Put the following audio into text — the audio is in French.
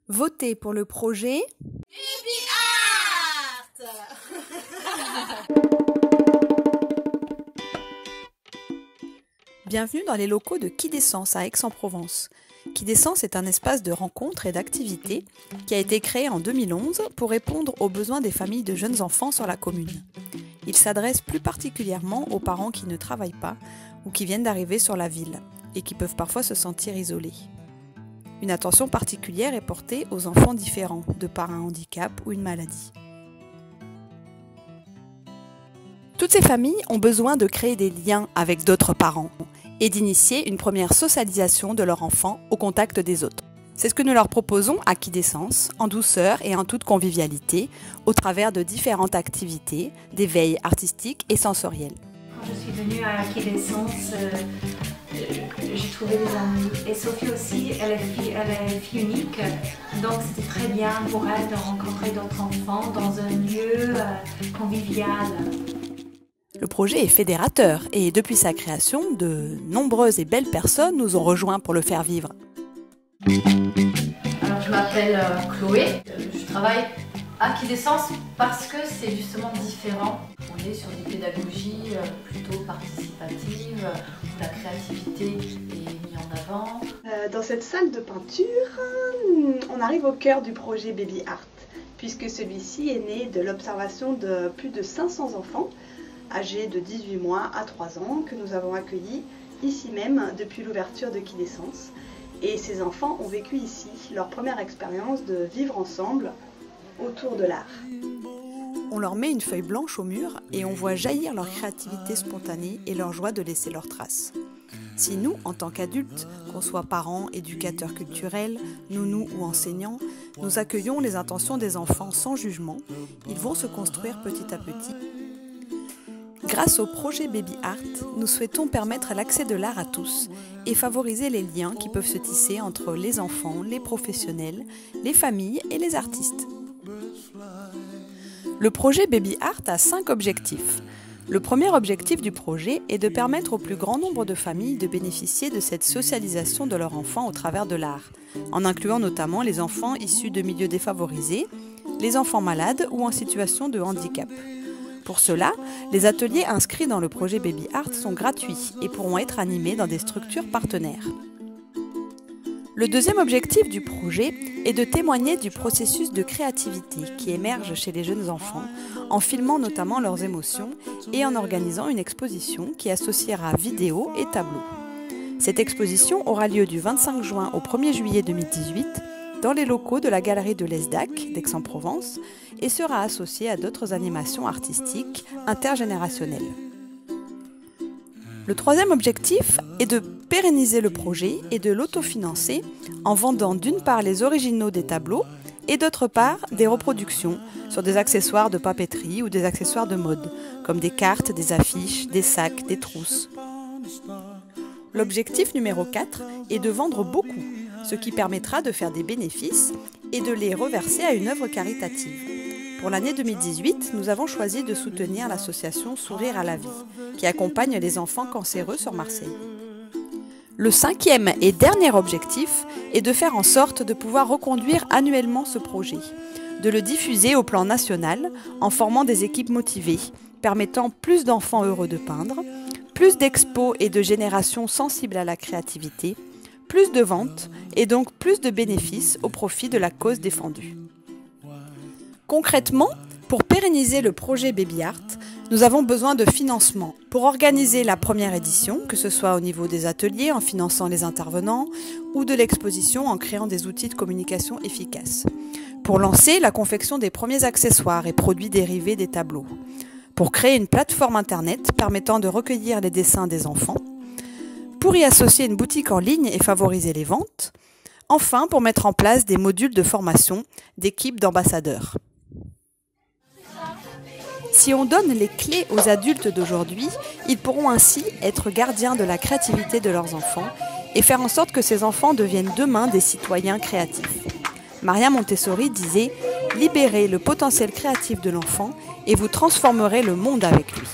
Votez pour le projet Baby Art. Bienvenue dans les locaux de Quidessence à Aix-en-Provence. Quidessence est un espace de rencontres et d'activités qui a été créé en 2011 pour répondre aux besoins des familles de jeunes enfants sur la commune. Il s'adresse plus particulièrement aux parents qui ne travaillent pas ou qui viennent d'arriver sur la ville et qui peuvent parfois se sentir isolés. Une attention particulière est portée aux enfants différents, de par un handicap ou une maladie. Toutes ces familles ont besoin de créer des liens avec d'autres parents et d'initier une première socialisation de leur enfant au contact des autres. C'est ce que nous leur proposons à Quidessence, en douceur et en toute convivialité, au travers de différentes activités, des veilles artistiques et sensorielles. Quand je suis venue à Quidessence, j'ai trouvé des amis. Et Sophie aussi, elle est fille unique, donc c'était très bien pour elle de rencontrer d'autres enfants dans un lieu convivial. Le projet est fédérateur et depuis sa création, de nombreuses et belles personnes nous ont rejoints pour le faire vivre. Alors je m'appelle Chloé, je travaille à Quidessence parce que c'est justement différent. On est sur des pédagogies plutôt participatives, où la créativité est mise en avant. Dans cette salle de peinture, on arrive au cœur du projet Baby Art, puisque celui-ci est né de l'observation de plus de 500 enfants âgés de 18 mois à 3 ans que nous avons accueillis ici même depuis l'ouverture de Quidessence. Et ces enfants ont vécu ici leur première expérience de vivre ensemble autour de l'art. On leur met une feuille blanche au mur et on voit jaillir leur créativité spontanée et leur joie de laisser leurs traces. Si nous, en tant qu'adultes, qu'on soit parents, éducateurs culturels, nounous ou enseignants, nous accueillons les intentions des enfants sans jugement, ils vont se construire petit à petit. Grâce au projet Baby Art, nous souhaitons permettre l'accès de l'art à tous et favoriser les liens qui peuvent se tisser entre les enfants, les professionnels, les familles et les artistes. Le projet Baby Art a 5 objectifs. Le premier objectif du projet est de permettre au plus grand nombre de familles de bénéficier de cette socialisation de leurs enfants au travers de l'art, en incluant notamment les enfants issus de milieux défavorisés, les enfants malades ou en situation de handicap. Pour cela, les ateliers inscrits dans le projet Baby Art sont gratuits et pourront être animés dans des structures partenaires. Le deuxième objectif du projet est de témoigner du processus de créativité qui émerge chez les jeunes enfants en filmant notamment leurs émotions et en organisant une exposition qui associera vidéo et tableau. Cette exposition aura lieu du 25 juin au 1er juillet 2018 dans les locaux de la galerie de l'ESDAC d'Aix-en-Provence et sera associée à d'autres animations artistiques intergénérationnelles. Le troisième objectif est de pérenniser le projet et de l'autofinancer en vendant d'une part les originaux des tableaux et d'autre part des reproductions sur des accessoires de papeterie ou des accessoires de mode, comme des cartes, des affiches, des sacs, des trousses. L'objectif numéro 4 est de vendre beaucoup, ce qui permettra de faire des bénéfices et de les reverser à une œuvre caritative. Pour l'année 2018, nous avons choisi de soutenir l'association Sourire à la vie, qui accompagne les enfants cancéreux sur Marseille. Le cinquième et dernier objectif est de faire en sorte de pouvoir reconduire annuellement ce projet, de le diffuser au plan national en formant des équipes motivées, permettant plus d'enfants heureux de peindre, plus d'expos et de générations sensibles à la créativité, plus de ventes et donc plus de bénéfices au profit de la cause défendue. Concrètement, pour pérenniser le projet Baby Art, nous avons besoin de financement pour organiser la première édition, que ce soit au niveau des ateliers en finançant les intervenants ou de l'exposition en créant des outils de communication efficaces. Pour lancer la confection des premiers accessoires et produits dérivés des tableaux. Pour créer une plateforme internet permettant de recueillir les dessins des enfants. Pour y associer une boutique en ligne et favoriser les ventes. Enfin, pour mettre en place des modules de formation d'équipes d'ambassadeurs. Si on donne les clés aux adultes d'aujourd'hui, ils pourront ainsi être gardiens de la créativité de leurs enfants et faire en sorte que ces enfants deviennent demain des citoyens créatifs. Maria Montessori disait « Libérez le potentiel créatif de l'enfant et vous transformerez le monde avec lui ».